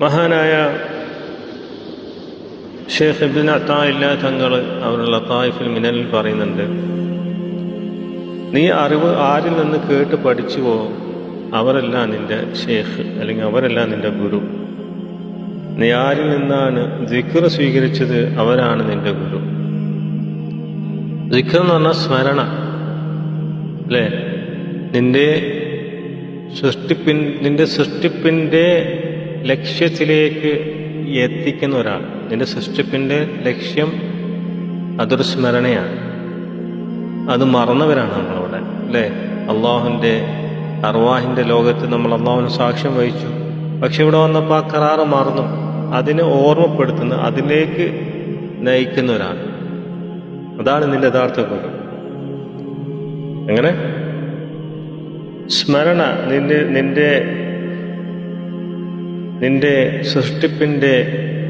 മഹാനായ ഷെയ്ഖ് ഇബ്നു അത്താഇല്ലാ തങ്ങൾ അവരുടെ തായിഫുൽ മിനനിൽ പറയുന്നുണ്ട്, നീ അറിവ് ആരിൽ നിന്ന് കേട്ട് പഠിച്ചുവോ അവരല്ല നിന്റെ ഷെയ്ഖ്, അല്ലെങ്കിൽ അവരല്ല നിന്റെ ഗുരു. നീ ആരിൽ നിന്നാണ് ദിക്ർ സ്വീകരിച്ചത് അവരാണ് നിന്റെ ഗുരു. ദിക്ർ എന്ന് പറഞ്ഞാൽ സ്മരണ അല്ലേ? നിന്റെ സൃഷ്ടിപ്പിൻ്റെ ലക്ഷ്യത്തിലേക്ക് എത്തിക്കുന്ന ഒരാൾ. നിന്റെ സൃഷ്ടിപ്പിൻ്റെ ലക്ഷ്യം അതൊരു സ്മരണയാണ്. അത് മറന്നവരാണ് നമ്മളവിടെ അല്ലേ? അള്ളാഹുവിൻ്റെ അർവാഹിൻ്റെ ലോകത്ത് നമ്മൾ അള്ളാഹുവിന് സാക്ഷ്യം വഹിച്ചു, പക്ഷെ ഇവിടെ വന്നപ്പോൾ ആ കരാറ് മറന്നു. അതിനെ ഓർമ്മപ്പെടുത്തുന്ന, അതിലേക്ക് നയിക്കുന്ന ഒരാൾ, അതാണ് നിന്റെ യഥാർത്ഥ ഗുരു. എങ്ങനെ സ്മരണ, നിന്റെ സൃഷ്ടിപ്പിൻ്റെ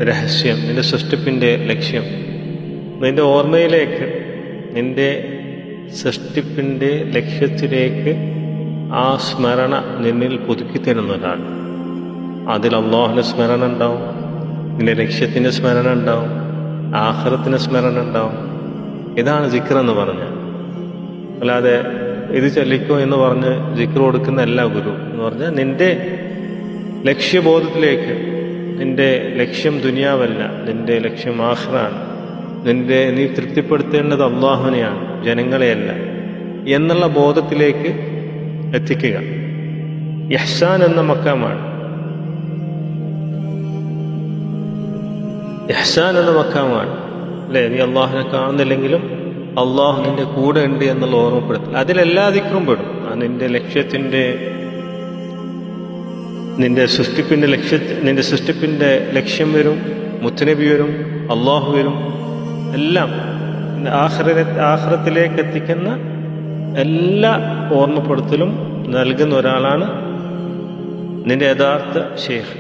രഹസ്യം, നിന്റെ സൃഷ്ടിപ്പിൻ്റെ ലക്ഷ്യം, നിന്റെ ഓർമ്മയിലേക്ക്, നിന്റെ സൃഷ്ടിപ്പിൻ്റെ ലക്ഷ്യത്തിലേക്ക് ആ സ്മരണ നിന്നിൽ പുതുക്കി തരുന്നതാണ്. അതിൽ അല്ലാഹുവിൻ്റെ സ്മരണ ഉണ്ടാവും, നിന്റെ ലക്ഷ്യത്തിൻ്റെ സ്മരണ ഉണ്ടാവും, ആഖിറത്തിൻ്റെ സ്മരണ ഉണ്ടാവും. ഇതാണ് സിക്ർ എന്ന് പറഞ്ഞാൽ. അല്ലാതെ ഇത് ചൊല്ലിക്കോ എന്ന് പറഞ്ഞ് സിക്ർ കൊടുക്കുന്ന അല്ല ഗുരു എന്ന് പറഞ്ഞാൽ, നിന്റെ ലക്ഷ്യബോധത്തിലേക്ക്, നിന്റെ ലക്ഷ്യം ദുനിയാവല്ല, നിന്റെ ലക്ഷ്യം ആഖിറാണ്, നീ തൃപ്തിപ്പെടുത്തേണ്ടത് അല്ലാഹുവിനെയാണ്, ജനങ്ങളെയല്ല എന്നുള്ള ബോധത്തിലേക്ക് എത്തിക്കുക. ഇഹ്സാൻ എന്ന മക്കാമാണ്. ഇഹ്സാൻ എന്ന മക്കാമാണ് അല്ലേ? നീ അള്ളാഹുവിനെ കാണുന്നില്ലെങ്കിലും അള്ളാഹു നിന്റെ കൂടെ ഉണ്ട് എന്നുള്ള ഓർമ്മപ്പെടുത്തൽ. അതിലെല്ലാ ദിക്റും പെടും. നിന്റെ ലക്ഷ്യത്തിൻ്റെ, നിന്റെ സൃഷ്ടിപ്പിൻ്റെ ലക്ഷ്യം വരും, മുത്തുനബി വരും, അള്ളാഹു വരും, എല്ലാം ആഖിറത്തിലേക്ക് എത്തിക്കുന്ന എല്ലാ ഓർമ്മപ്പെടുത്തലും നൽകുന്ന ഒരാളാണ് നിന്റെ യഥാർത്ഥ ഷെയ്ഖ്.